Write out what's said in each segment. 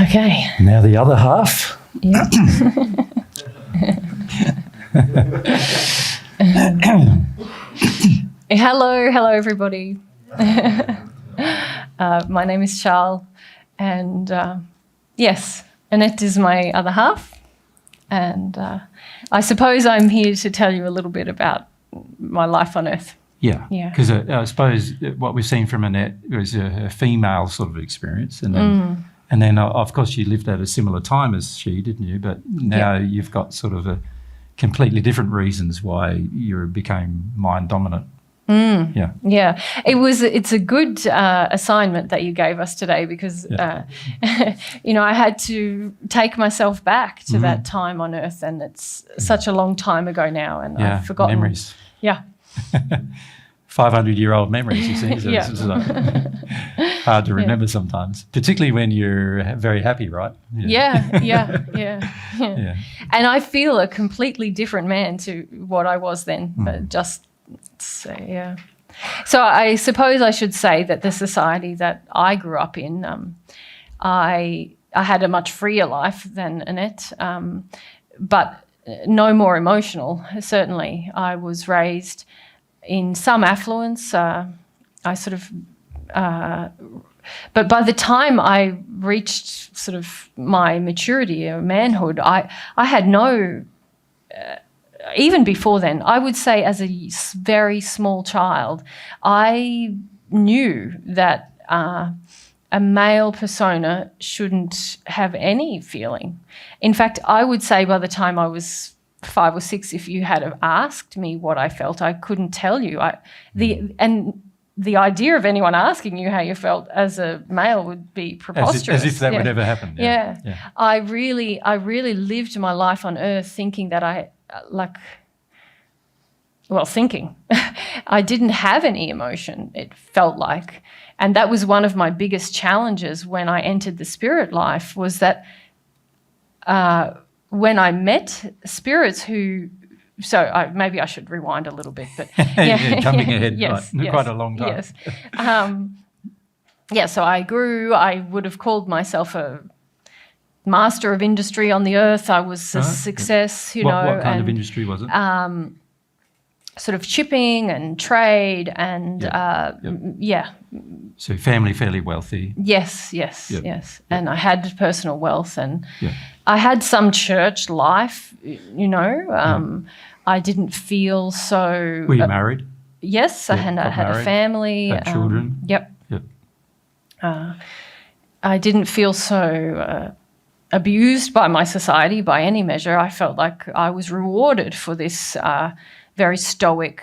Okay. Now the other half. Yeah. Hello everybody. My name is Charles, and yes, Annette is my other half, and I suppose I'm here to tell you a little bit about my life on Earth. Yeah, because I suppose what we've seen from Annette was a female sort of experience, and then of course you lived at a similar time as she, didn't you? But now you've got sort of a completely different reasons why you became mind dominant. Yeah. It's a good assignment that you gave us today, because I had to take myself back to that time on Earth, and it's such a long time ago now, and I've forgotten memories. Yeah. 500-year-old memories, you see. So it's like hard to remember sometimes, particularly when you're very happy, right? Yeah. And I feel a completely different man to what I was then. So I suppose I should say that the society that I grew up in, I had a much freer life than Annette, but no more emotional, certainly. I was raised in some affluence. But by the time I reached sort of my maturity or manhood, I had no, even before then, I would say as a very small child, I knew that a male persona shouldn't have any feeling. In fact, I would say by the time I was 5 or 6, if you had asked me what I felt, I couldn't tell you. The idea of anyone asking you how you felt as a male would be preposterous. As if that would ever happen. Yeah. I really lived my life on Earth thinking that I didn't have any emotion, it felt like. And that was one of my biggest challenges when I entered the spirit life, was that when I met spirits who, maybe I should rewind a little bit, but jumping ahead, quite a long time. Yes. So I grew. I would have called myself a master of industry on the Earth. I was a success, What kind of industry was it? Sort of shipping and trade and So family fairly wealthy. Yes. And I had personal wealth, and I had some church life, I didn't feel so... Were you married? Yes, I had a family. Had children? Yep. I didn't feel so abused by my society by any measure. I felt like I was rewarded for this very stoic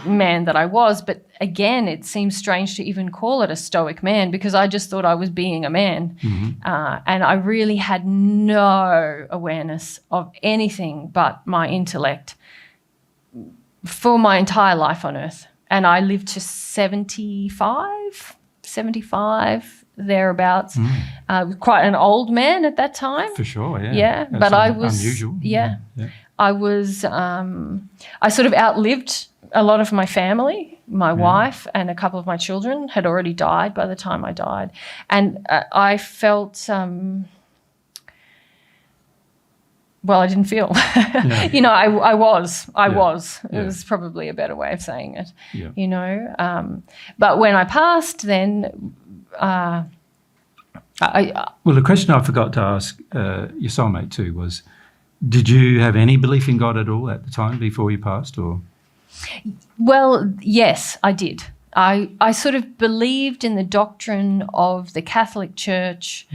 man that I was. But again, it seems strange to even call it a stoic man, because I just thought I was being a man. And I really had no awareness of anything but my intellect for my entire life on Earth. And I lived to 75, thereabouts. Quite an old man at that time. For sure, but that's I was unusual. I was I sort of outlived a lot of my family. My wife and a couple of my children had already died by the time I died, and I felt I didn't feel. I was. It was probably a better way of saying it. But when I passed, then. The question I forgot to ask your soulmate too was, did you have any belief in God at all at the time before you passed, or? Well, yes, I did. I sort of believed in the doctrine of the Catholic Church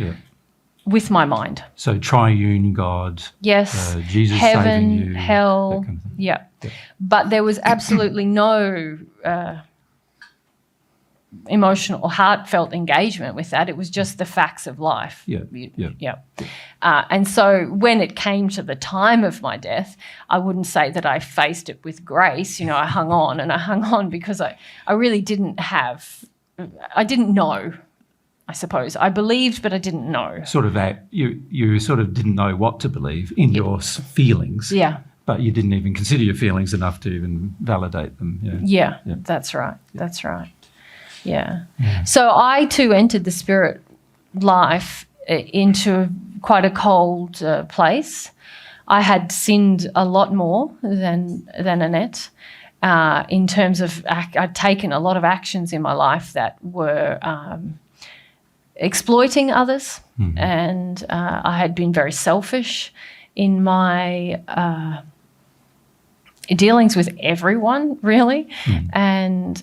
with my mind. So triune God. Yes. Jesus heaven, saving you. hell. That kind of thing. But there was absolutely no emotional or heartfelt engagement with that. It was just the facts of life. And so when it came to the time of my death, I wouldn't say that I faced it with grace. I hung on because I really didn't I didn't know, I suppose. I believed, but I didn't know. Sort of that, you sort of didn't know what to believe in your feelings. But you didn't even consider your feelings enough to even validate them. That's right. That's right. So I too entered the spirit life into quite a cold place. I had sinned a lot more than Annette in terms of I'd taken a lot of actions in my life that were exploiting others, and I had been very selfish in my dealings with everyone, really, and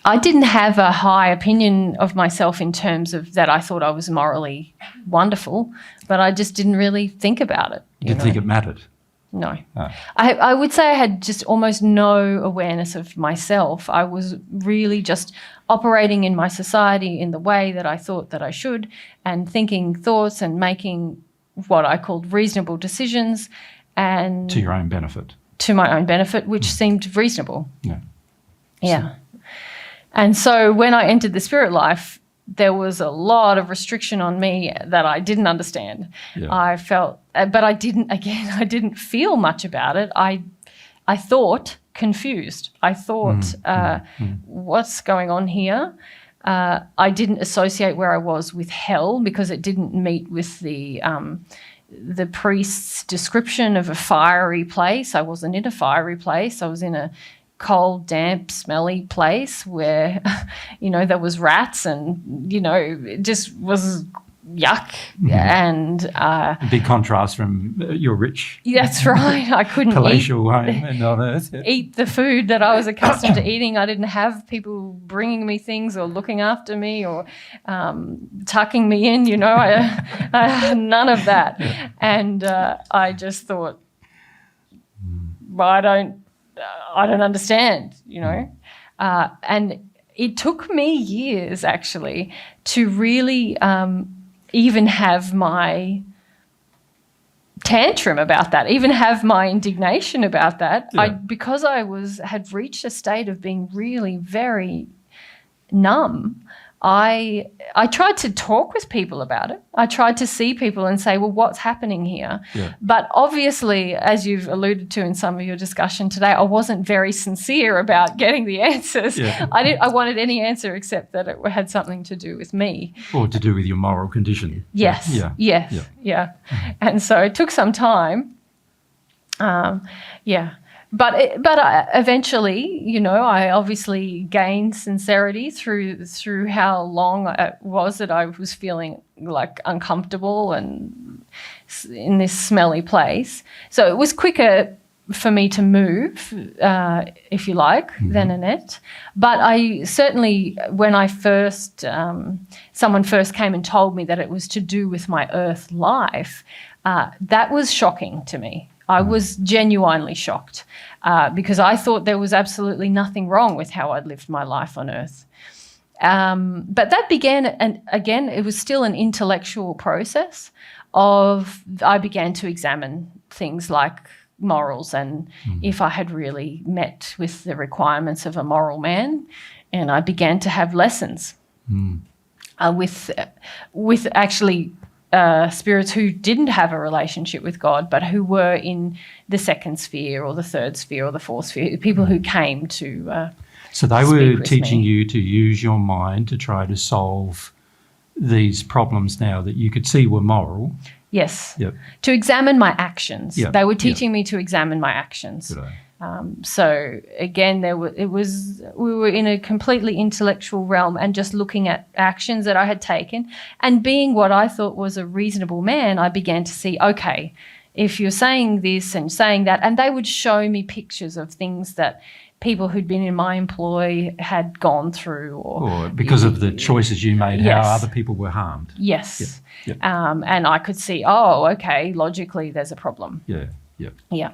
I didn't have a high opinion of myself in terms of that I thought I was morally wonderful, but I just didn't really think about it. You didn't think it mattered? No. Oh. I would say I had just almost no awareness of myself. I was really just operating in my society in the way that I thought that I should, and thinking thoughts and making what I called reasonable decisions. And to your own benefit. To my own benefit, which seemed reasonable. Yeah. Yeah. And so when I entered the spirit life, there was a lot of restriction on me that I didn't understand. Yeah. I felt, but I didn't feel much about it. I thought confused. I thought, what's going on here? I didn't associate where I was with hell because it didn't meet with the priest's description of a fiery place. I wasn't in a fiery place. I was in a cold, damp, smelly place where, there was rats and, it just was yuck. And a big contrast from your rich. That's right. I couldn't palatial home and on earth. Yeah. Eat the food that I was accustomed to eating. I didn't have people bringing me things or looking after me or tucking me in, I had none of that. Yeah. And I just thought, I don't understand, and it took me years actually to really even have my tantrum about that, even have my indignation about that. Yeah. Because I had reached a state of being really very numb. I tried to talk with people about it. I tried to see people and say, well, what's happening here? Yeah. But obviously, as you've alluded to in some of your discussion today, I wasn't very sincere about getting the answers. Yeah. I wanted any answer except that it had something to do with me. Or to do with your moral condition. Yes. Yeah. Yes. Yeah. And so it took some time. But eventually, I obviously gained sincerity through how long it was that I was feeling like uncomfortable and in this smelly place. So it was quicker for me to move, if you like, than Annette. But I certainly, when I someone first came and told me that it was to do with my earth life, that was shocking to me. I was genuinely shocked because I thought there was absolutely nothing wrong with how I'd lived my life on earth. But that began, and again, it was still an intellectual process I began to examine things like morals and if I had really met with the requirements of a moral man. And I began to have lessons with actually spirits who didn't have a relationship with God, but who were in the second sphere or the third sphere or the fourth sphere, people who came to So they were teaching you to use your mind to try to solve these problems now that you could see were moral. Yes. Yep. To examine my actions. Yep. They were teaching me to examine my actions. So again, we were in a completely intellectual realm and just looking at actions that I had taken, and being what I thought was a reasonable man, I began to see, okay, if you're saying this and saying that, and they would show me pictures of things that people who'd been in my employ had gone through, or because of the choices you made, how other people were harmed. Yes. Yep. And I could see, okay, logically there's a problem. Yeah.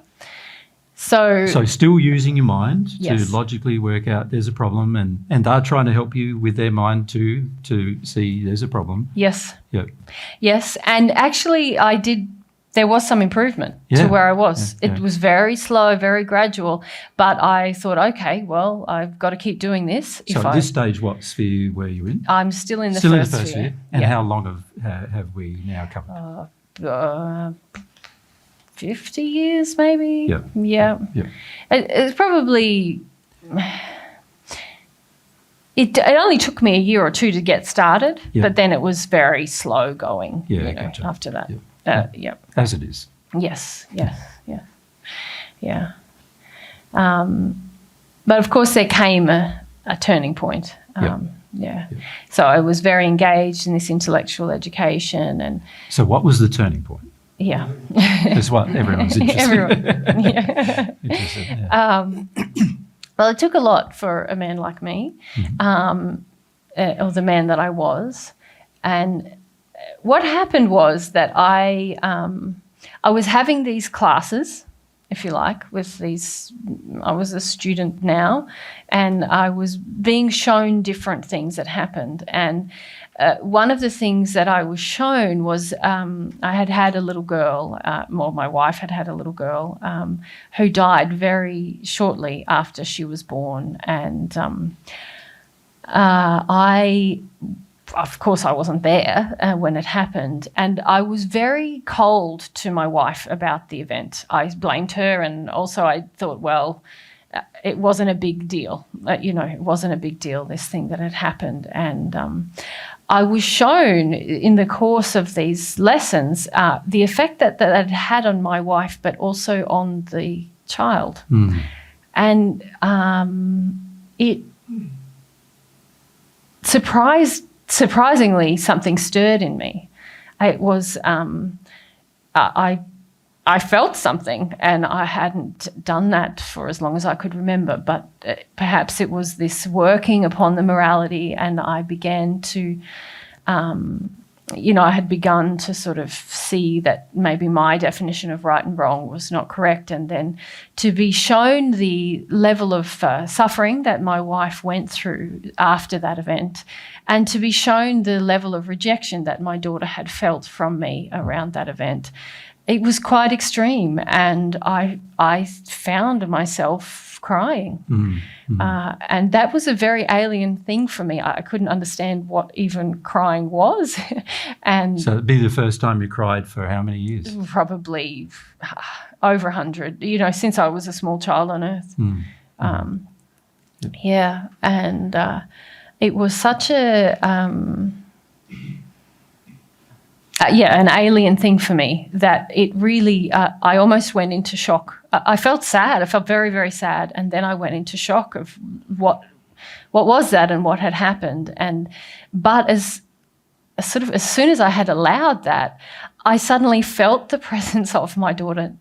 So still using your mind to logically work out there's a problem, and they're trying to help you with their mind too to see there's a problem. Yes. Yep. Yes, and actually there was some improvement to where I was. It was very slow, very gradual, but I thought, okay, well, I've got to keep doing this. So at this stage, what sphere were you in? I'm still in the first sphere. And how long have we now covered? 50 years maybe. Yeah. It's probably It only took me a year or two to get started, Yeah. but then it was very slow going. Yeah, gotcha. After that. Yeah. Yep. As it is. Yes. Yeah. But of course, there came a turning point. Yeah. So I was very engaged in this intellectual education, and So what was the turning point? yeah. That's what everyone's interested Everyone. Yeah. interested in. Yeah. Well, it took a lot for a man like me, or the man that I was. And what happened was that I was having these classes, if you like, I was a student now, and I was being shown different things that happened. And one of the things that I was shown was I had a little girl, my wife had a little girl who died very shortly after she was born. And of course, I wasn't there when it happened, and I was very cold to my wife about the event. I blamed her, and also I thought, well, it wasn't a big deal. It wasn't a big deal, this thing that had happened. And I was shown in the course of these lessons the effect that it had on my wife, but also on the child. And it surprisingly, something stirred in me. It was I felt something, and I hadn't done that for as long as I could remember. But perhaps it was this working upon the morality, and I began to, I had begun to sort of see that maybe my definition of right and wrong was not correct, and then to be shown the level of suffering that my wife went through after that event, and to be shown the level of rejection that my daughter had felt from me around that event. It was quite extreme, and I found myself crying. And that was a very alien thing for me. I couldn't understand what even crying was. And So it'd be the first time you cried for how many years? probably over 100, since I was a small child on earth. Yeah, and it was such an alien thing for me that it really, I almost went into shock. I felt sad. I felt very, very sad. And then I went into shock of what was that and what had happened. But as soon as I had allowed that, I suddenly felt the presence of my daughter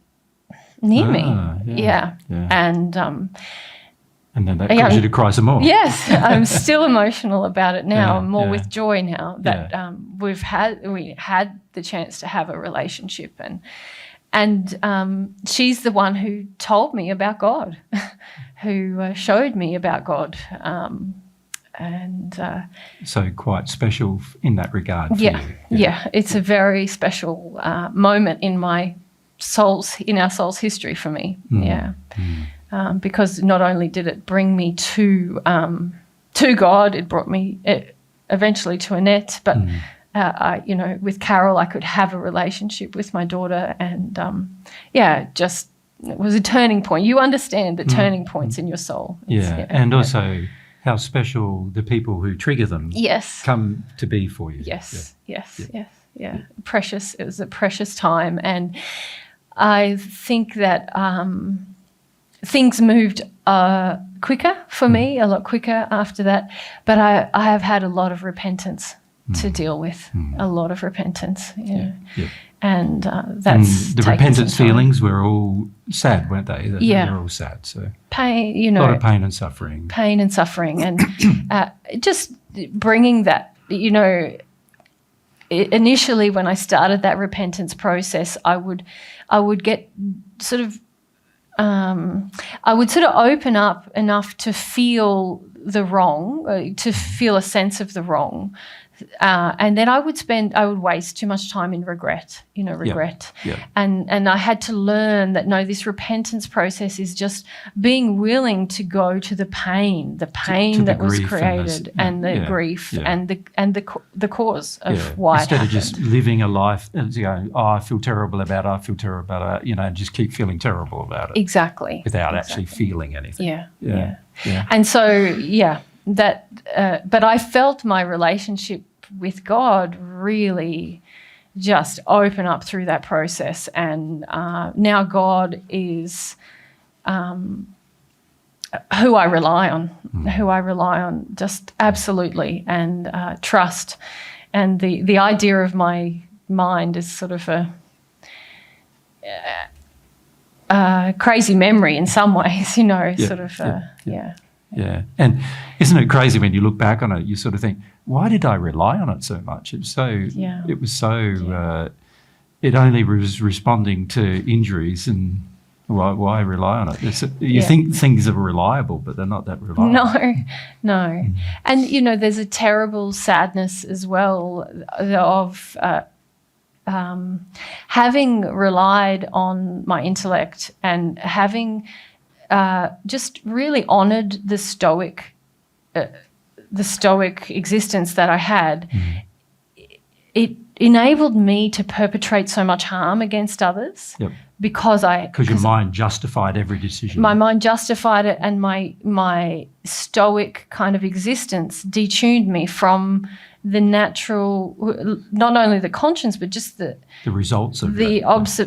near me. Yeah. And then that caused you to cry some more. Yes, I'm still emotional about it now. Yeah, I'm more yeah. with joy now that we had the chance to have a relationship, and she's the one who told me about God, who showed me about God, So quite special in that regard for you. Yeah, it's a very special moment in our soul's history for me. Because not only did it bring me to God, it brought me eventually to Annette, but with Carol, I could have a relationship with my daughter, and it was a turning point. You understand the turning points in your soul. And also how special the people who trigger them come to be for you. Yes. Precious. It was a precious time, and I think that things moved quicker for me, a lot quicker after that. But I have had a lot of repentance to deal with, a lot of repentance. And that's the repentance feelings were all sad, weren't they? They were all sad. So pain, a lot of pain and suffering. And just bringing that, initially when I started that repentance process, I would get sort of I would sort of open up enough to feel the wrong, to feel a sense of the wrong. And then I would waste too much time in regret. And I had to learn that, no, this repentance process is just being willing to go to the pain that was created, and the grief and the cause of why instead it of just living a life and going, I feel terrible about it, and just keep feeling terrible about it. Exactly. Without actually feeling anything. Yeah. And so, but I felt my relationship with God really just open up through that process, and now God is who I rely on, just absolutely, and trust. And the idea of my mind is sort of a crazy memory in some ways, Yeah, and isn't it crazy when you look back on it? You sort of think, why did I rely on it so much? It was so. It only was responding to injuries, and why rely on it? You think things are reliable, but they're not that reliable. No, and there's a terrible sadness as well of having relied on my intellect and having just really honoured the stoic existence that I had. It enabled me to perpetrate so much harm against others. Yep. Because your mind justified every decision. My mind justified it, and my stoic kind of existence detuned me from the natural, not only the conscience, but just the results of the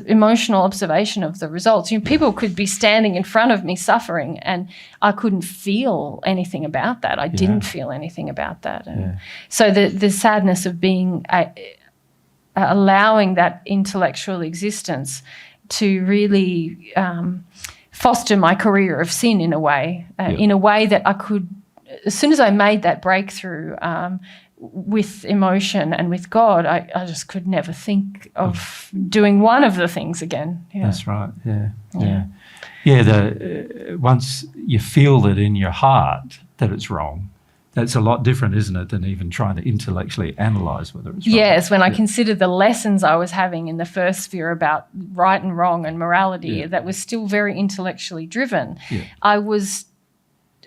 emotional observation of the results. People could be standing in front of me suffering, and I couldn't feel anything about that. I didn't feel anything about that. And so the sadness of being allowing that intellectual existence to really foster my career of sin in a way that I could, as soon as I made that breakthrough with emotion and with God, I just could never think of doing one of the things again. Yeah. That's right. Once you feel that in your heart that it's wrong, that's a lot different, isn't it, than even trying to intellectually analyse whether it's wrong. Yes, when I consider the lessons I was having in the first sphere about right and wrong and morality, that was still very intellectually driven. Yeah. I was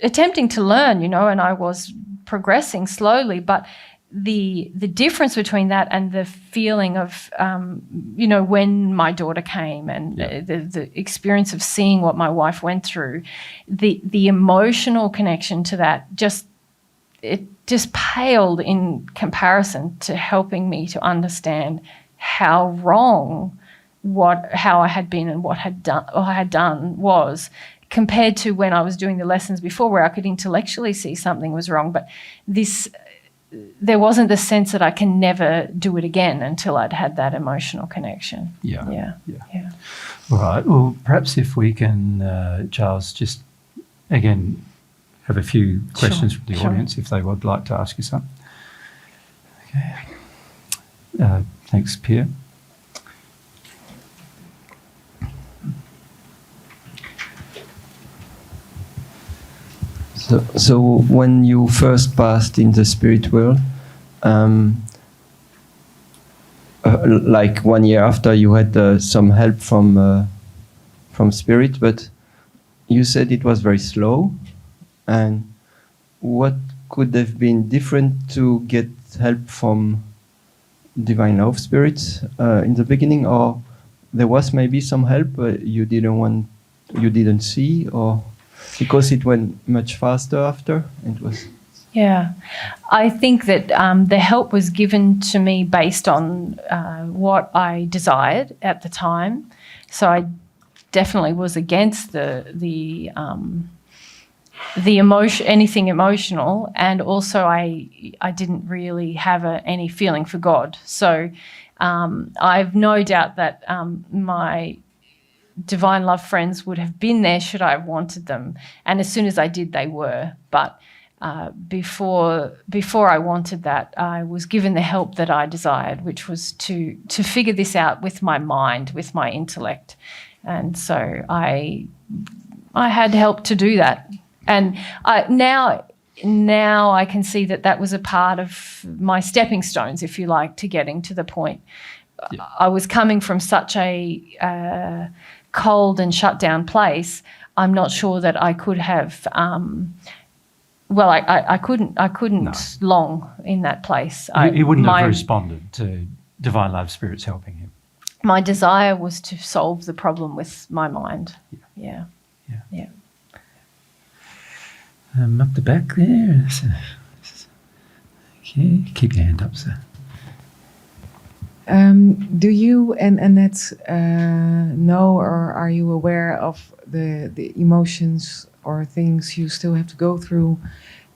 attempting to learn, and I was progressing slowly, but the difference between that and the feeling of, when my daughter came and the experience of seeing what my wife went through, the emotional connection to that it just paled in comparison to helping me to understand how wrong how I had been and what I had done was, compared to when I was doing the lessons before, where I could intellectually see something was wrong, but there wasn't the sense that I can never do it again until I'd had that emotional connection. Yeah. All right. Well, perhaps if we can, Charles, just again have a few questions from the audience if they would like to ask you something. Okay. Thanks, Pierre. So when you first passed in the spirit world, like 1 year after, you had some help from spirit, but you said it was very slow. And what could have been different to get help from divine love spirits in the beginning, or there was maybe some help you didn't see, or because it went much faster after? Yeah, I think that the help was given to me based on what I desired at the time. So I definitely was against the emotion, anything emotional, and also I didn't really have any feeling for God. So I've no doubt that my divine love friends would have been there should I have wanted them, and as soon as I did, they were. But before I wanted that, I was given the help that I desired, which was to figure this out with my mind, with my intellect, and so I had help to do that. And now I can see that was a part of my stepping stones, if you like, to getting to the point. Yeah. I was coming from such a cold and shut down place. I'm not sure that I could have. I couldn't long in that place. He wouldn't have responded to divine love spirits helping him. My desire was to solve the problem with my mind. Yeah. Up the back there. Okay, keep your hand up, sir. Do you and Annette know, or are you aware of the emotions or things you still have to go through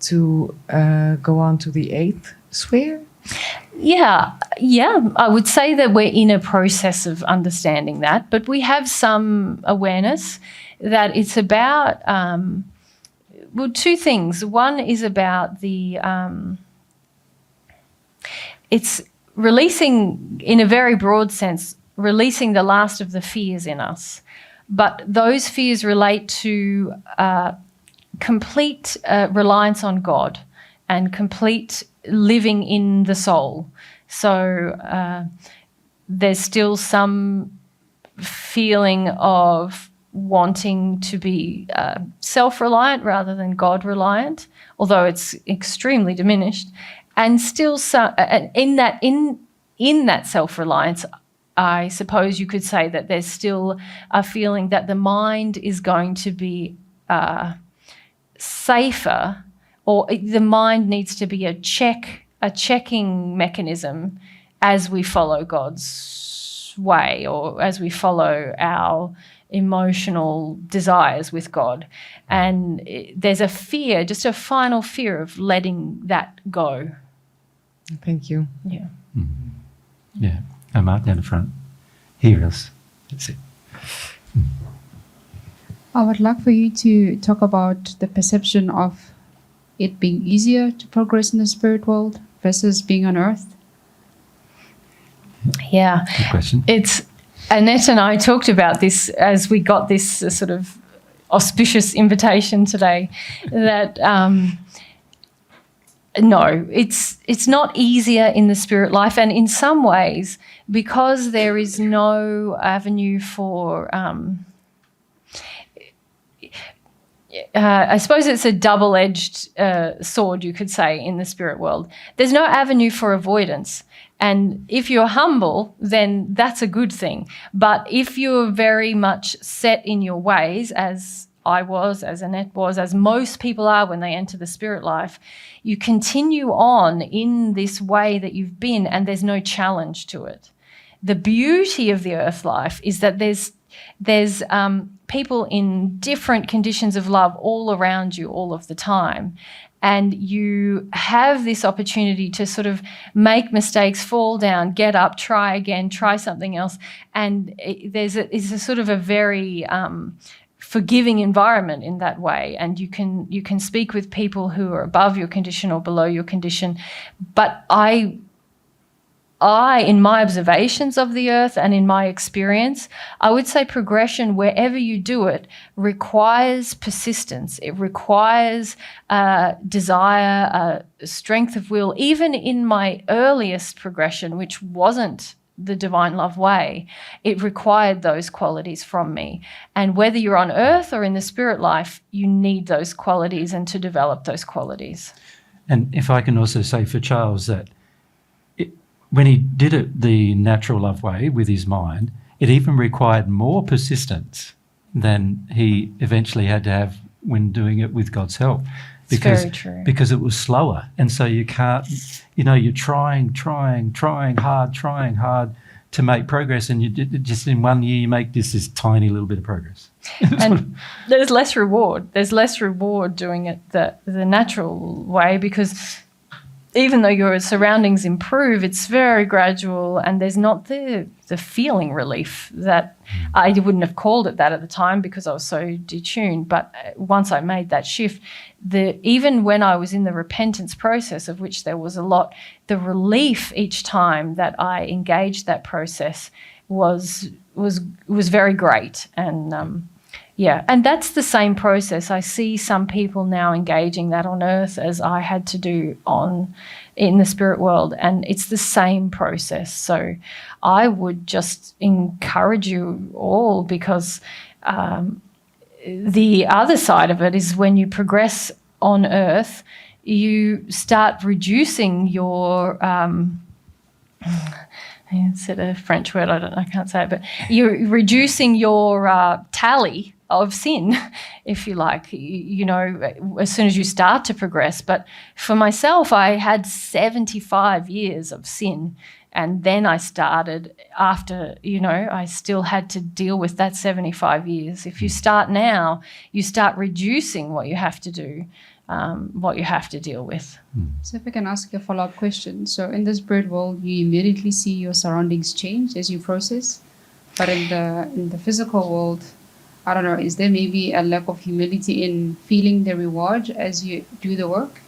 to go on to the 8th sphere? Yeah, I would say that we're in a process of understanding that, but we have some awareness that it's about, well, two things. One is about it's releasing, in a very broad sense, releasing the last of the fears in us. But those fears relate to complete reliance on God and complete living in the soul. So there's still some feeling of wanting to be self-reliant rather than God-reliant, although it's extremely diminished. And still, in that self-reliance, I suppose you could say that there's still a feeling that the mind is going to be safer, or the mind needs to be a checking mechanism as we follow God's way, or as we follow our emotional desires with God. And there's a fear, just a final fear of letting that go. Thank you. Yeah. Mm-hmm. Yeah. Mark down the front. Hear us. That's it. I would like for you to talk about the perception of it being easier to progress in the spirit world versus being on earth. Yeah. Good question. It's Annette and I talked about this as we got this sort of auspicious invitation today, that no, it's not easier in the spirit life, and in some ways, because there is no avenue for I suppose it's a double-edged sword, you could say, in the spirit world. There's no avenue for avoidance. And if you're humble, then that's a good thing. But if you're very much set in your ways, as I was, as Annette was, as most people are when they enter the spirit life, you continue on in this way that you've been, and there's no challenge to it. The beauty of the earth life is that there's people in different conditions of love all around you all of the time. And you have this opportunity to sort of make mistakes, fall down, get up, try again, try something else. And it's a sort of a very forgiving environment in that way. And you can speak with people who are above your condition or below your condition. But I, in my observations of the earth and in my experience, I would say progression, wherever you do it, requires persistence. It requires desire, strength of will. Even in my earliest progression, which wasn't the divine love way, it required those qualities from me. And whether you're on earth or in the spirit life, you need those qualities and to develop those qualities. And if I can also say for Charles that when he did it the natural love way with his mind, it even required more persistence than he eventually had to have when doing it with God's help. It's very true. Because it was slower. And so you can't, you're trying hard to make progress, and you just in 1 year you make this tiny little bit of progress. And there's less reward. There's less reward doing it the natural way, because even though your surroundings improve, it's very gradual, and there's not the feeling relief that I wouldn't have called it that at the time because I was so detuned. But once I made that shift, even when I was in the repentance process, of which there was a lot, the relief each time that I engaged that process was very great. And yeah, and that's the same process. I see some people now engaging that on earth as I had to do in the spirit world, and it's the same process. So I would just encourage you all, because the other side of it is when you progress on earth, you start reducing your it's a French word, I can't say it, but you're reducing your tally of sin, if you like, you know, as soon as you start to progress. But for myself, I had 75 years of sin. And then I started after, you know, I still had to deal with that 75 years. If you start now, you start reducing what you have to do, what you have to deal with. So if I can ask you a follow-up question. So in the spirit world, you immediately see your surroundings change as you process. But in the physical world, I don't know, is there maybe a lack of humility in feeling the reward as you do the work?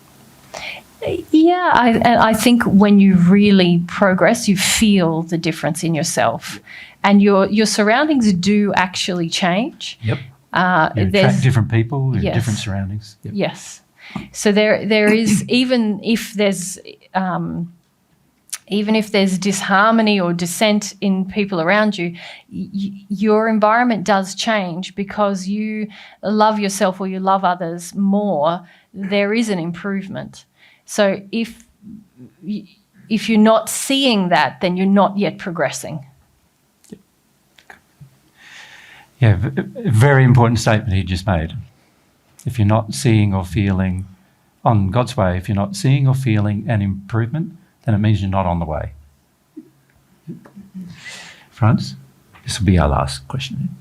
Yeah, I think when you really progress, you feel the difference in yourself, and your surroundings do actually change. Yep. You attract different people in different surroundings. Yep. Yes. So there is even if there's disharmony or dissent in people around you, your environment does change because you love yourself or you love others more. There is an improvement. So if you're not seeing that, then you're not yet progressing. Yeah, a very important statement he just made. If you're not seeing or feeling on God's way, if you're not seeing or feeling an improvement, then it means you're not on the way. Franz, this will be our last question.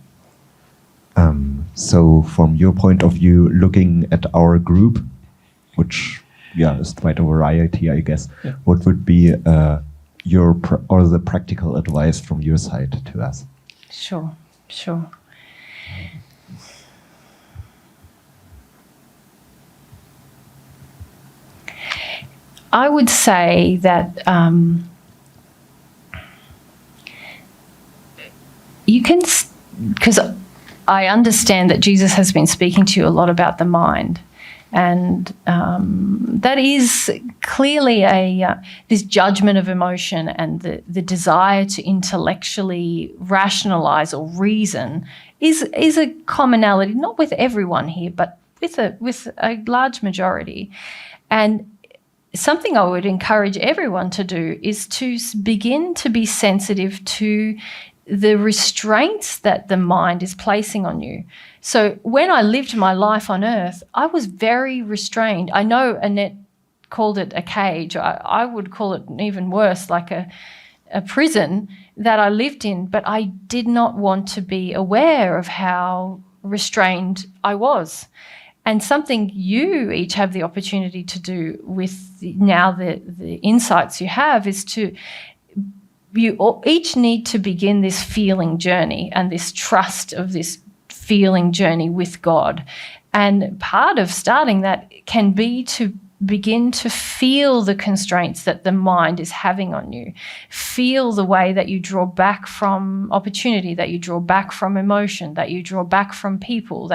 So from your point of view, looking at our group, which is quite a variety, I guess, what would be the practical advice from your side to us? Sure. I would say that you can, because I understand that Jesus has been speaking to you a lot about the mind, and that is clearly this judgment of emotion and the desire to intellectually rationalize or reason is a commonality, not with everyone here, but with a large majority. And something I would encourage everyone to do is to begin to be sensitive to the restraints that the mind is placing on you. So when I lived my life on earth, I was very restrained. I know Annette called it a cage. I would call it even worse, like a prison that I lived in, but I did not want to be aware of how restrained I was. And something you each have the opportunity to do with now the insights you have is you each need to begin this feeling journey and this trust of this feeling journey with God. And part of starting that can be to begin to feel the constraints that the mind is having on you. Feel the way that you draw back from opportunity, that you draw back from emotion, that you draw back from people,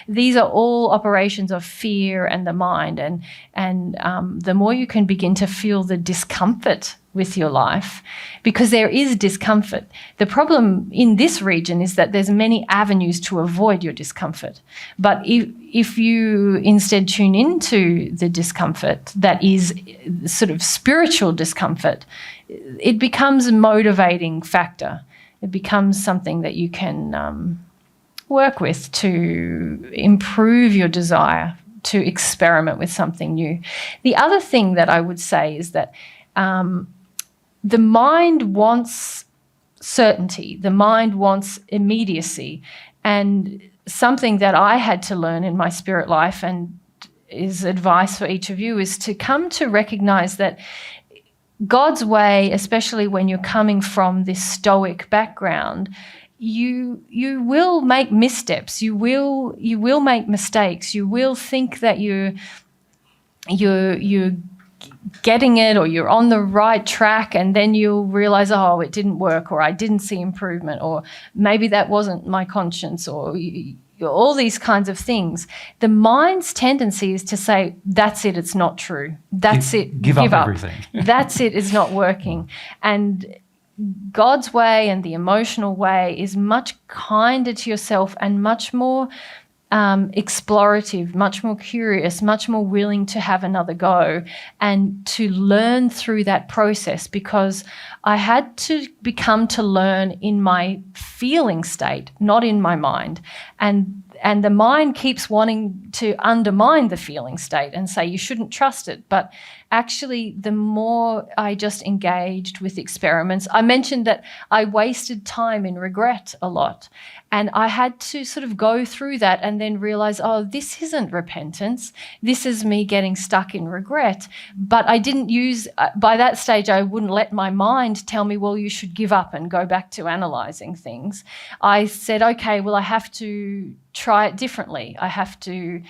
These are all operations of fear and the mind. And the more you can begin to feel the discomfort with your life, because there is discomfort. The problem in this region is that there's many avenues to avoid your discomfort. But if you instead tune into the discomfort that is sort of spiritual discomfort, it becomes a motivating factor. It becomes something that you can work with to improve your desire to experiment with something new. The other thing that I would say is that the mind wants certainty. The mind wants immediacy. And something that I had to learn in my spirit life, and is advice for each of you, is to come to recognize that God's way, especially when you're coming from this stoic background, you will make missteps. You will make mistakes. You will think that you're getting it or you're on the right track, and then you'll realize, oh, it didn't work, or I didn't see improvement, or maybe that wasn't my conscience, or all these kinds of things. The mind's tendency is to say, that's it, it's not true. That's it, give up everything. That's it, it's not working. And God's way and the emotional way is much kinder to yourself and much more explorative, much more curious, much more willing to have another go and to learn through that process, because I had to become to learn in my feeling state, not in my mind. And the mind keeps wanting to undermine the feeling state and say you shouldn't trust it. But actually, the more I just engaged with experiments, I mentioned that I wasted time in regret a lot. And I had to sort of go through that and then realize, oh, this isn't repentance. This is me getting stuck in regret. But I didn't use, by that stage, I wouldn't let my mind tell me, well, you should give up and go back to analysing things. I said, okay, well, I have to try it differently. I have to,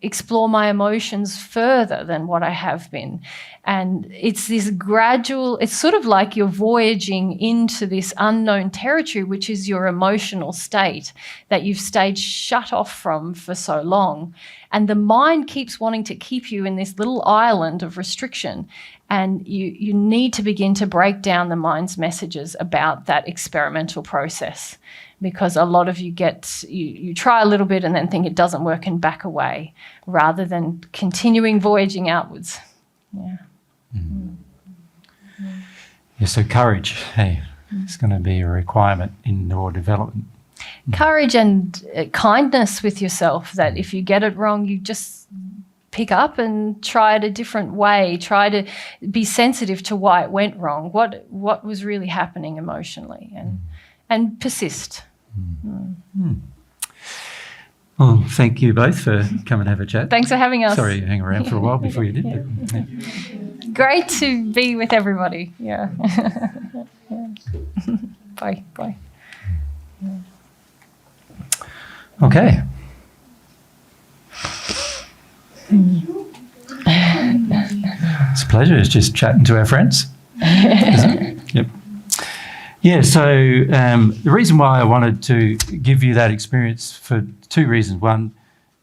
explore my emotions further than what I have been. And it's this gradual, it's sort of like you're voyaging into this unknown territory, which is your emotional state that you've stayed shut off from for so long. And the mind keeps wanting to keep you in this little island of restriction. And you need to begin to break down the mind's messages about that experimental process, because a lot of you you try a little bit and then think it doesn't work and back away, rather than continuing voyaging outwards. Yeah. Yeah, so courage, hey, it's going to be a requirement in your development. Courage and kindness with yourself, that if you get it wrong, you just pick up and try it a different way, try to be sensitive to why it went wrong, what was really happening emotionally, and persist. Well, thank you both for coming and have a chat. Thanks for having us. Sorry you hang around for a while before you did. But, Great to be with everybody. Yeah. Bye. Okay. It's a pleasure. It's just chatting to our friends. Isn't it? Yep. Yeah, so the reason why I wanted to give you that experience for two reasons. One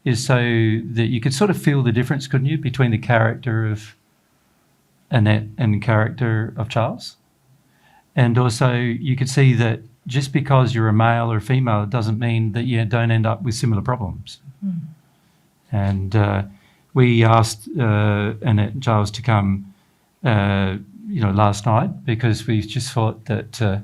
is so that you could sort of feel the difference, couldn't you, between the character of Annette and the character of Charles? And also you could see that just because you're a male or a female, it doesn't mean that you don't end up with similar problems. And we asked Annette and Charles to come last night, because we just thought that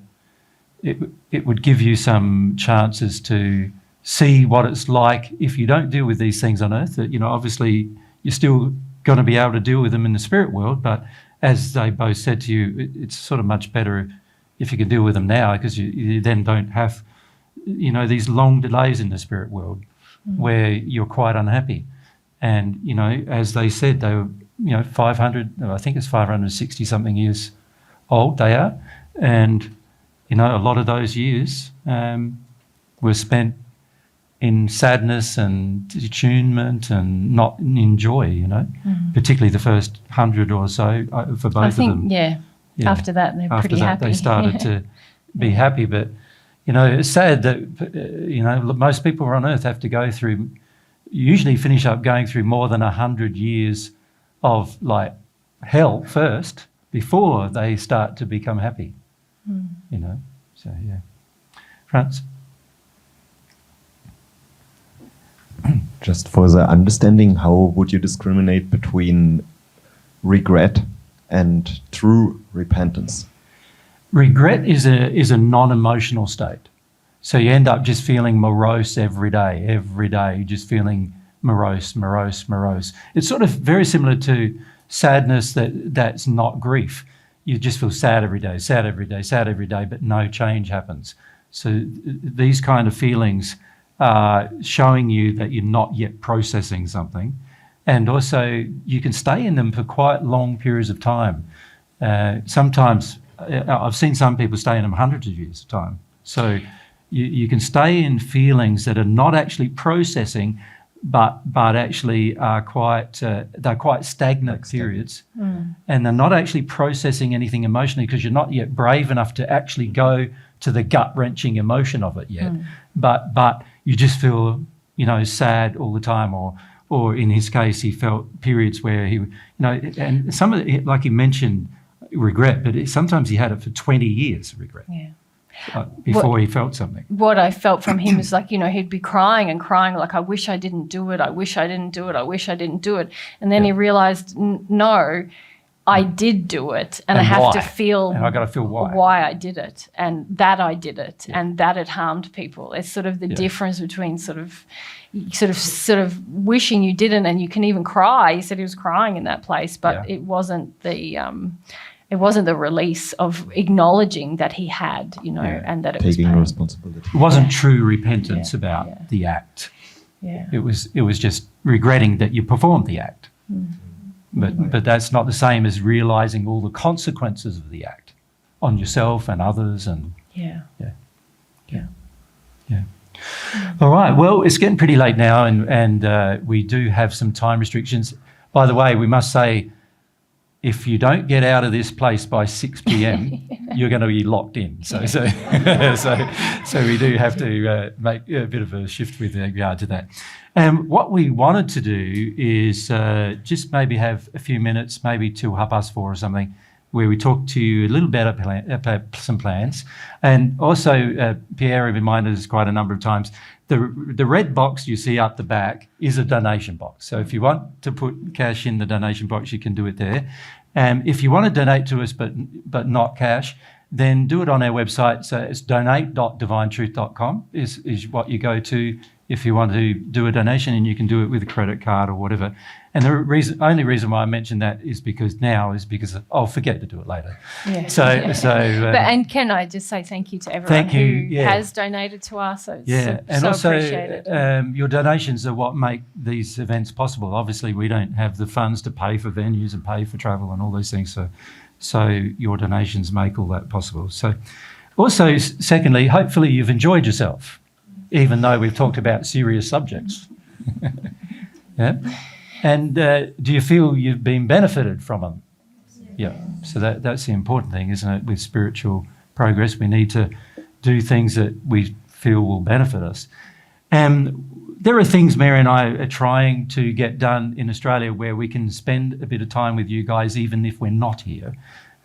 it would give you some chances to see what it's like if you don't deal with these things on earth. That, obviously you're still going to be able to deal with them in the spirit world, but as they both said to you, it's sort of much better if you can deal with them now, because you then don't have, these long delays in the spirit world where you're quite unhappy. And, as they said, they were, 500, I think it's 560 something years old they are. And, a lot of those years were spent in sadness and attunement and not in joy, particularly the first 100 or so for both of them. Yeah. After that, they're pretty happy. They started to be happy. But, it's sad that, most people on earth have to go through, usually finish up going through more than 100 years of hell first before they start to become happy. So yeah. Franz? Just for the understanding, how would you discriminate between regret and true repentance? Regret is a non-emotional state. So you end up just feeling morose every day, just feeling morose. It's sort of very similar to sadness that's not grief. You just feel sad every day, but no change happens. So these kind of feelings are showing you that you're not yet processing something. And also you can stay in them for quite long periods of time. Sometimes, I've seen some people stay in them hundreds of years of time. So you can stay in feelings that are not actually processing, but actually are they're quite stagnant periods, and they're not actually processing anything emotionally because you're not yet brave enough to actually go to the gut-wrenching emotion of it yet. But you just feel, sad all the time, or in his case, he felt periods where he, and some of it, like he mentioned, regret, but sometimes he had it for 20 years, regret. Yeah. before he felt something. What I felt from him is like, he'd be crying and crying, like, I wish I didn't do it. I wish I didn't do it. I wish I didn't do it. And then he realized, no, I did do it. And I have why? to feel, and I got to feel why I did it, and that I did it, and that it harmed people. It's sort of the difference between sort of wishing you didn't, and you can even cry. He said he was crying in that place, but it wasn't the release of acknowledging that he had, and that it was Taking pain. responsibility. It wasn't true repentance about the act. Yeah. It was just regretting that you performed the act. But that's not the same as realizing all the consequences of the act on yourself and others. And Yeah. all right. Well, it's getting pretty late now, and we do have some time restrictions. By the way, we must say, if you don't get out of this place by 6 p.m., you're going to be locked in. So we do have to make a bit of a shift with regard to that. And what we wanted to do is just maybe have a few minutes, maybe till 4:30 or something, where we talk to you a little bit about some plans. And also, Pierre reminded us quite a number of times, the red box you see up the back is a donation box. So if you want to put cash in the donation box, you can do it there. If you want to donate to us but not cash, then do it on our website. So it's donate.divinetruth.com is what you go to if you want to do a donation, and you can do it with a credit card or whatever. And the only reason why I mentioned that is because I'll forget to do it later. Yeah. And can I just say thank you to everyone who has donated to us? So it's and so also appreciated. your donations are what make these events possible. Obviously, we don't have the funds to pay for venues and pay for travel and all those things. So your donations make all that possible. So also, secondly, hopefully you've enjoyed yourself, even though we've talked about serious subjects. Yeah. And do you feel you've been benefited from them? Yeah. So that's the important thing, isn't it? With spiritual progress, we need to do things that we feel will benefit us. And there are things Mary and I are trying to get done in Australia where we can spend a bit of time with you guys, even if we're not here.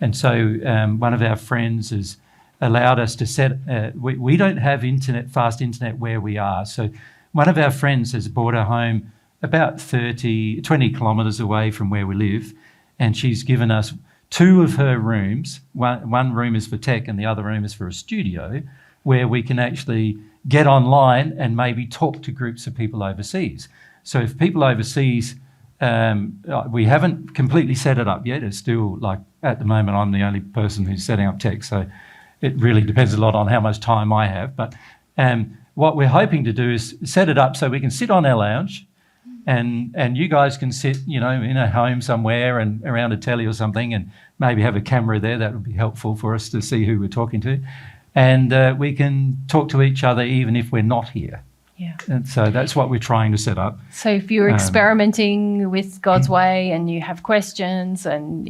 And so one of our friends has allowed us to set, we don't have fast internet where we are. So one of our friends has bought a home about 20 kilometres away from where we live, and she's given us 2 of her rooms. One room is for tech and the other room is for a studio, where we can actually get online and maybe talk to groups of people overseas. So if people overseas, we haven't completely set it up yet. It's still like, at the moment, I'm the only person who's setting up tech, so it really depends a lot on how much time I have. But what we're hoping to do is set it up so we can sit on our lounge, and you guys can sit, in a home somewhere and around a telly or something, and maybe have a camera there. That would be helpful for us to see who we're talking to. And we can talk to each other even if we're not here. Yeah. And so that's what we're trying to set up. So if you're experimenting with God's way and you have questions, and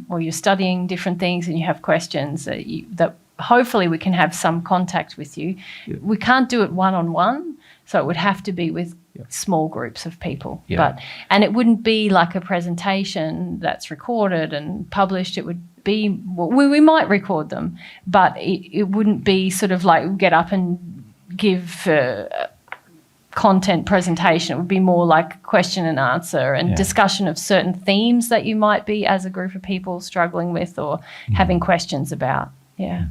or you're studying different things and you have questions, that hopefully we can have some contact with you. Yeah. We can't do it one-on-one, so it would have to be with small groups of people. Yeah. And it wouldn't be like a presentation that's recorded and published. It would be, we might record them, but it wouldn't be sort of like get up and give content presentation. It would be more like question and answer and discussion of certain themes that you might be, as a group of people, struggling with or having questions about. Yeah.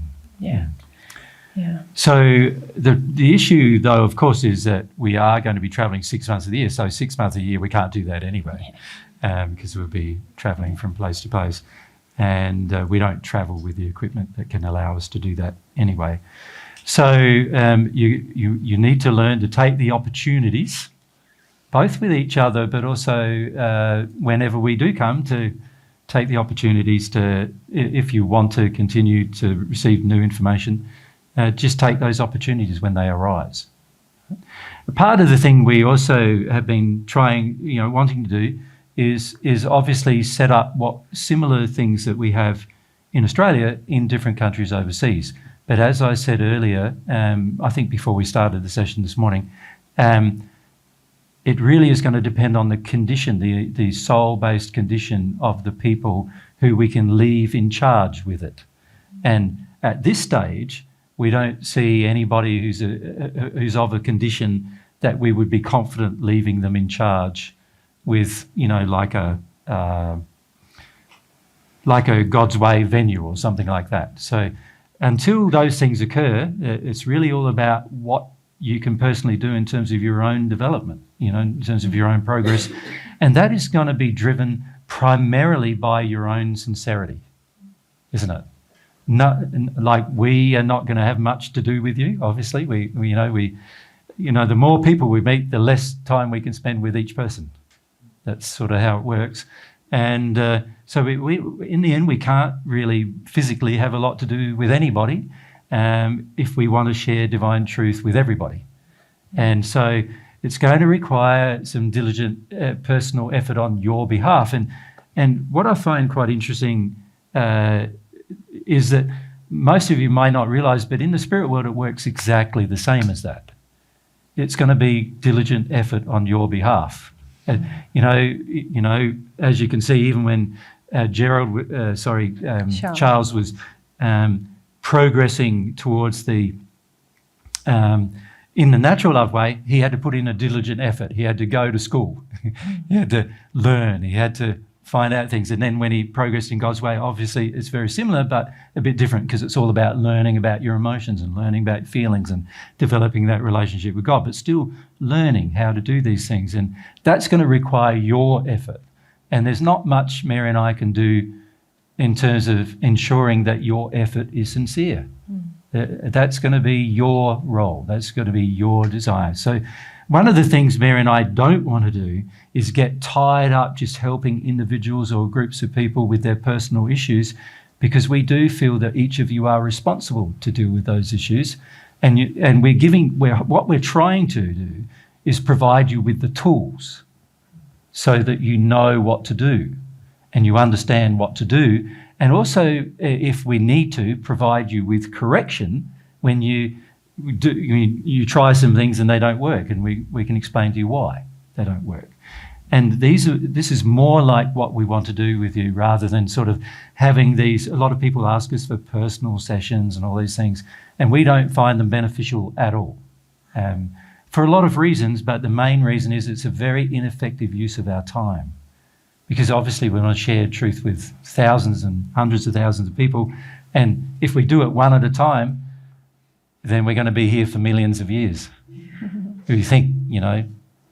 So the issue, though, of course, is that we are going to be travelling 6 months of the year. So 6 months a year, we can't do that anyway, because we'll be travelling from place to place. And we don't travel with the equipment that can allow us to do that anyway. So you need to learn to take the opportunities, both with each other, but also whenever we do come, to take the opportunities to, if you want to continue to receive new information, just take those opportunities when they arise. Part of the thing we also have been trying, wanting to do is obviously set up what similar things that we have in Australia in different countries overseas. But as I said earlier, I think before we started the session this morning, it really is going to depend on the condition, the soul-based condition of the people who we can leave in charge with it. And at this stage, we don't see anybody who's of a condition that we would be confident leaving them in charge with, like a God's Way venue or something like that. So until those things occur, it's really all about what you can personally do in terms of your own development, in terms of your own progress. And that is going to be driven primarily by your own sincerity, isn't it? Like we are not going to have much to do with you, obviously. The more people we meet, the less time we can spend with each person. That's sort of how it works. And so we in the end, we can't really physically have a lot to do with anybody if we want to share divine truth with everybody. And so it's going to require some diligent personal effort on your behalf. And what I find quite interesting is that most of you may not realise, but in the spirit world, it works exactly the same as that. It's going to be diligent effort on your behalf. As you can see, even when Charles was progressing towards the in the natural love way, he had to put in a diligent effort. He had to go to school. He had to learn. He had to find out things. And then when he progressed in God's way, obviously it's very similar, but a bit different, because it's all about learning about your emotions and learning about feelings and developing that relationship with God, but still learning how to do these things. And that's going to require your effort. And there's not much Mary and I can do in terms of ensuring that your effort is sincere. That's going to be your role. That's going to be your desire. So one of the things Mary and I don't want to do is get tied up just helping individuals or groups of people with their personal issues, because we do feel that each of you are responsible to deal with those issues. And what we're trying to do is provide you with the tools so that you know what to do and you understand what to do. And also, if we need to, provide you with correction when you try some things and they don't work, and we can explain to you why they don't work. And this is more like what we want to do with you, rather than sort of having these. A lot of people ask us for personal sessions and all these things, and we don't find them beneficial at all, for a lot of reasons, but the main reason is it's a very ineffective use of our time. Because obviously we want to share truth with thousands and hundreds of thousands of people. And if we do it one at a time, then we're going to be here for millions of years. If you think,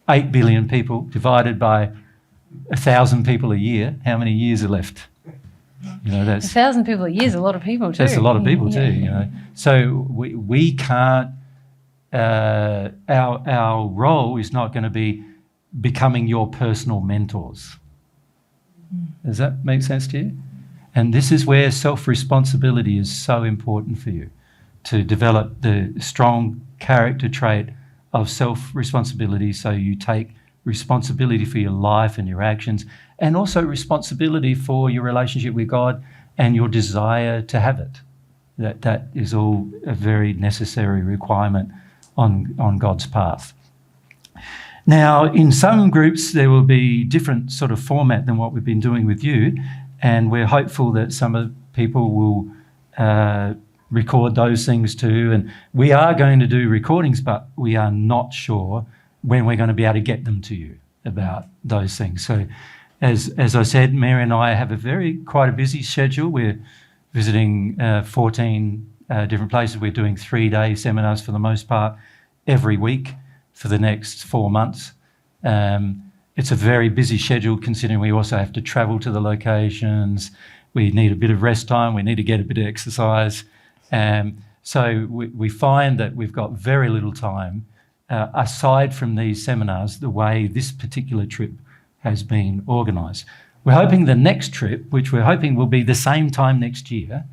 8 billion people divided by 1,000 people a year, how many years are left? 1,000 people a year is a lot of people too. That's a lot of people too, So we can't, our role is not going to be becoming your personal mentors. Does that make sense to you? And this is where self-responsibility is so important for you, to develop the strong character trait of self-responsibility, so you take responsibility for your life and your actions, and also responsibility for your relationship with God and your desire to have it. That is all a very necessary requirement on God's path. Now, in some groups, there will be different sort of format than what we've been doing with you, and we're hopeful that some of people will record those things too. And we are going to do recordings, but we are not sure when we're going to be able to get them to you about those things. So, as I said, Mary and I have quite a busy schedule. We're visiting 14 different places. We're doing 3-day seminars for the most part every week for the next 4 months. It's a very busy schedule, considering we also have to travel to the locations. We need a bit of rest time. We need to get a bit of exercise. So we find that we've got very little time, aside from these seminars, the way this particular trip has been organised. We're hoping the next trip, which we're hoping will be the same time next year,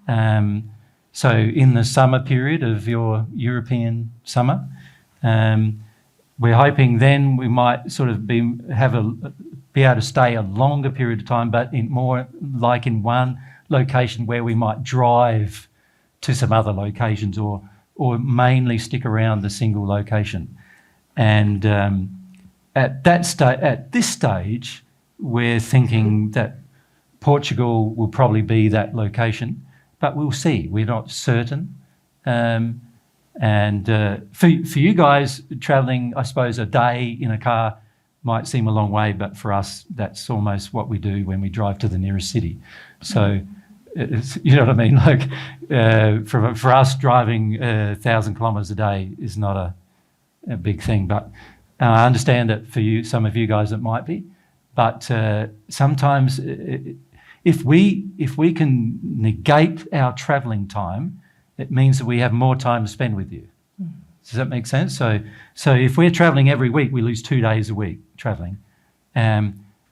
so in the summer period of your European summer, we're hoping then we might sort of be able to stay a longer period of time, but in one location where we might drive to some other locations, or mainly stick around the single location. And at this stage, we're thinking that Portugal will probably be that location, but we'll see. We're not certain. And for you guys, travelling, I suppose, a day in a car might seem a long way, but for us, that's almost what we do when we drive to the nearest city. So, you know what I mean? Like, for us, driving 1,000 kilometres a day is not a big thing. But I understand that for you, some of you guys, it might be. But sometimes, if we can negate our travelling time, it means that we have more time to spend with you. Does that make sense? So if we're travelling every week, we lose 2 days a week travelling,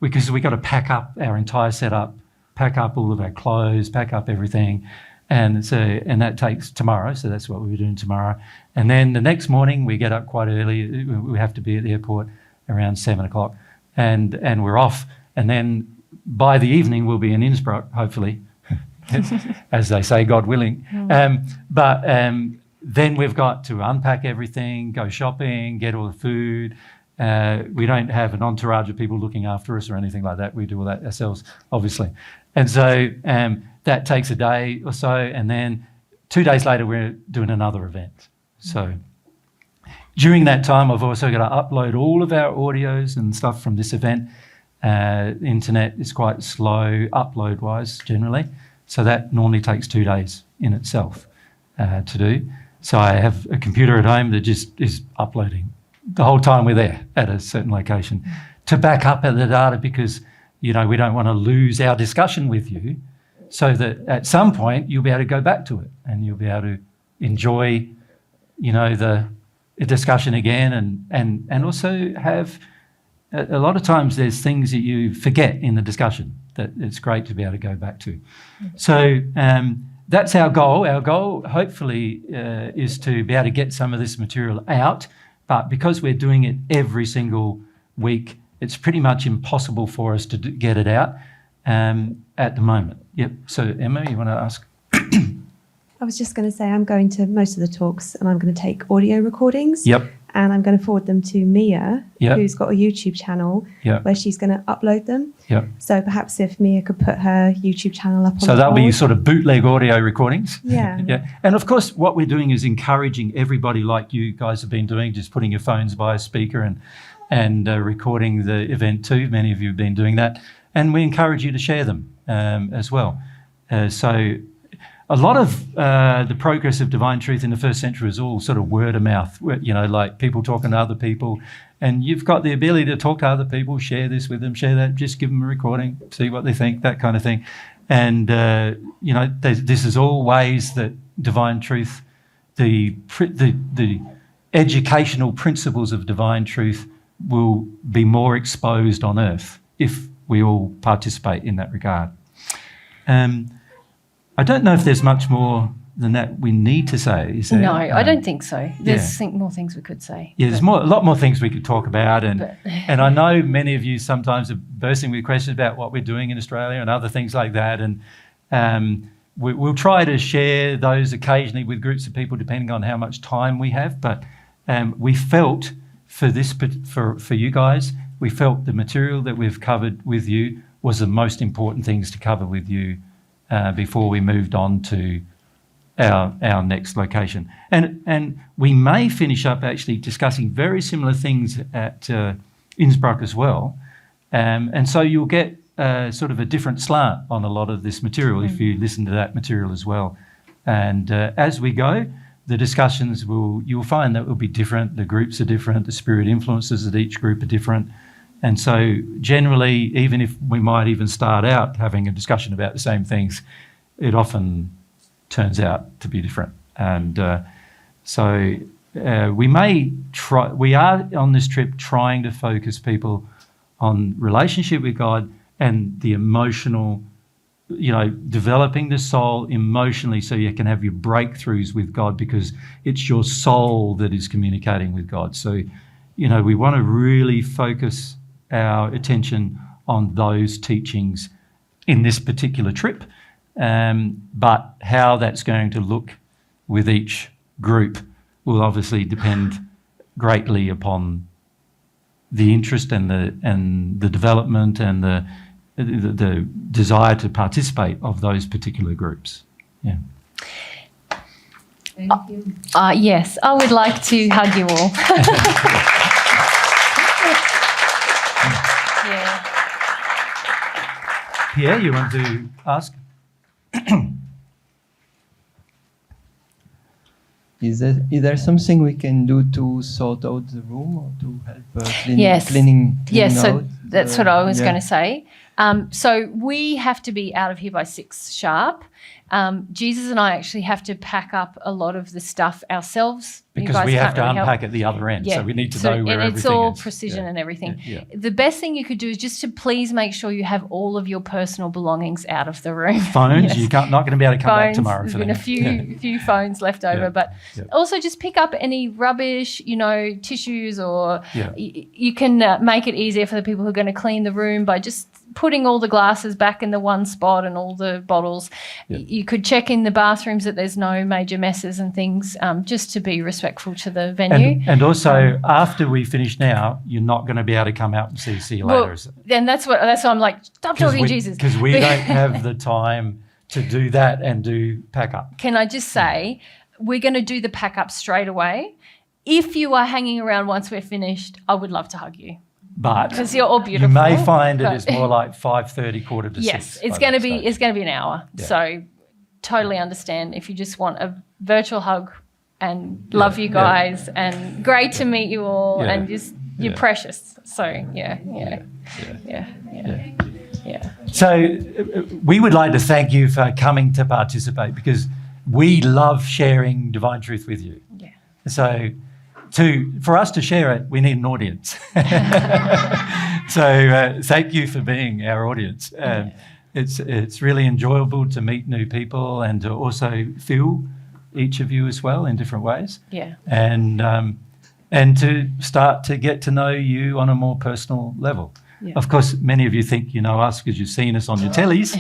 because we've got to pack up our entire setup, pack up all of our clothes, pack up everything, and that takes tomorrow. So that's what we're doing tomorrow. And then the next morning we get up quite early. We have to be at the airport around 7 o'clock, and we're off. And then by the evening we'll be in Innsbruck, hopefully. As they say, God willing. But then we've got to unpack everything, go shopping, get all the food. We don't have an entourage of people looking after us or anything like that. We do all that ourselves, obviously. And so that takes a day or so, and then 2 days later we're doing another event. So during that time, I've also got to upload all of our audios and stuff from this event. Internet is quite slow upload-wise generally. So that normally takes 2 days in itself to do. So I have a computer at home that just is uploading the whole time we're there at a certain location to back up the data, because, we don't want to lose our discussion with you, so that at some point you'll be able to go back to it and you'll be able to enjoy, the discussion again, and also have a lot of times there's things that you forget in the discussion that it's great to be able to go back to. So that's our goal. Our goal, hopefully, is to be able to get some of this material out. But because we're doing it every single week, it's pretty much impossible for us to get it out at the moment. Yep. So Emma, you want to ask? I was just going to say I'm going to most of the talks, and I'm going to take audio recordings. Yep. And I'm going to forward them to Mia, Yep. who's got a YouTube channel Yep. where she's going to upload them. Yep. So perhaps if Mia could put her YouTube channel up on So the that'll be board. sort of bootleg audio recordings. Yeah. Yeah. And of course, what we're doing is encouraging everybody, like you guys have been doing, just putting your phones by a speaker and recording the event too. Many of you have been doing that. And we encourage you to share them as well. So a lot of the progress of divine truth in the first century is all sort of word of mouth, like people talking to other people. And you've got the ability to talk to other people, share this with them, share that, just give them a recording, see what they think, that kind of thing. And, this is all ways that divine truth, the educational principles of divine truth will be more exposed on earth if we all participate in that regard. I don't know if there's much more than that we need to say. Is there? No, I don't think so. There's more things we could say. Yeah, there's a lot more things we could talk about, and I know many of you sometimes are bursting with questions about what we're doing in Australia and other things like that, and we'll try to share those occasionally with groups of people depending on how much time we have. But we felt for you guys, we felt the material that we've covered with you was the most important things to cover with you before we moved on to our next location. And we may finish up actually discussing very similar things at Innsbruck as well. And so you'll get sort of a different slant on a lot of this material if you listen to that material as well. And as we go, the discussions you'll find that will be different. The groups are different. The spirit influences of each group are different. And so generally, even if we might even start out having a discussion about the same things, it often turns out to be different. And so we are on this trip trying to focus people on relationship with God and the emotional, developing the soul emotionally so you can have your breakthroughs with God, because it's your soul that is communicating with God. So, we want to really focus our attention on those teachings in this particular trip, but how that's going to look with each group will obviously depend greatly upon the interest and the development and the desire to participate of those particular groups. Yeah. Thank you. Yes, I would like to hug you all. Yeah. Pierre, you want to ask? Is there something we can do to sort out the room or to help Yes. cleaning Yes, so out? that's what I was yeah. going to say. So we have to be out of here by 6 sharp. Jesus and I actually have to pack up a lot of the stuff ourselves. You Because guys we have can't to really help. unpack at the other end, so we need to know where and everything it's all is. precision Yeah. and everything. Yeah. The best thing you could do is just to please make sure you have all of your personal belongings out of the room. Phones, Yes. you're not going to be able to come back Phones, tomorrow there's for been a that. few phones left over, Yeah. but Yeah. also just pick up any rubbish, tissues, or Yeah. you can make it easier for the people who are going to clean the room by just putting all the glasses back in the one spot and all the bottles. Yeah. You could check in the bathrooms that there's no major messes and things, just to be respectful to the venue. And also, after we finish now, you're not going to be able to come out and see you later. Well, then that's why I'm like, stop talking, Jesus. Because we don't have the time to do that and do pack up. Can I just say, we're going to do the pack up straight away. If you are hanging around once we're finished, I would love to hug you. But Because you're all beautiful. you may find it but- is more like 5:30, quarter to 6. Yes, it's by going to that be stage. it's going to be an hour. Yeah. So totally understand if you just want a virtual hug and love you yeah. guys and great to meet you all Yeah. and just you're Yeah. precious. So yeah. So we would like to thank you for coming to participate, because we love sharing divine truth with you. Yeah. So for us to share it, we need an audience. So thank you for being our audience. It's really enjoyable to meet new people and to also feel each of you as well in different ways. Yeah. And to start to get to know you on a more personal level. Yeah. Of course, many of you think you know us because you've seen us on your tellies,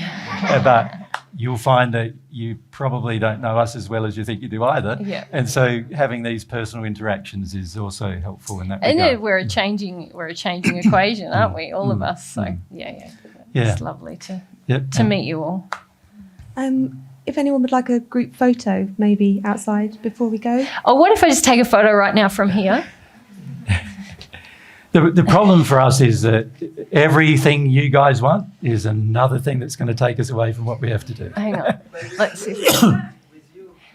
but you'll find that you probably don't know us as well as you think you do either. Yeah. And so having these personal interactions is also helpful in that And regard. we're a changing equation, aren't we? All of us. So yeah. Yeah. It's lovely to Yep. meet you all. If anyone would like a group photo, maybe outside before we go. Oh, what if I just take a photo right now from here? The problem for us is that everything you guys want is another thing that's going to take us away from what we have to do. Hang on. Let's see.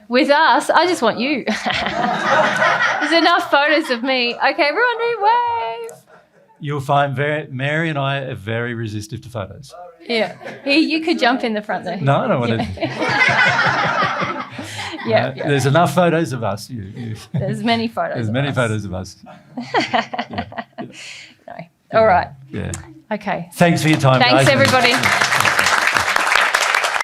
With us, I just want you. There's enough photos of me. Okay, everyone do wave. You'll find Mary and I are very resistive to photos. Yeah. Here, you could jump in the front there. No, I don't want to. Yeah. There's enough photos of us. There's many photos. There's of many us. photos of us. No. All right. Yeah. Okay. Thanks for your time, Thanks, guys. everybody.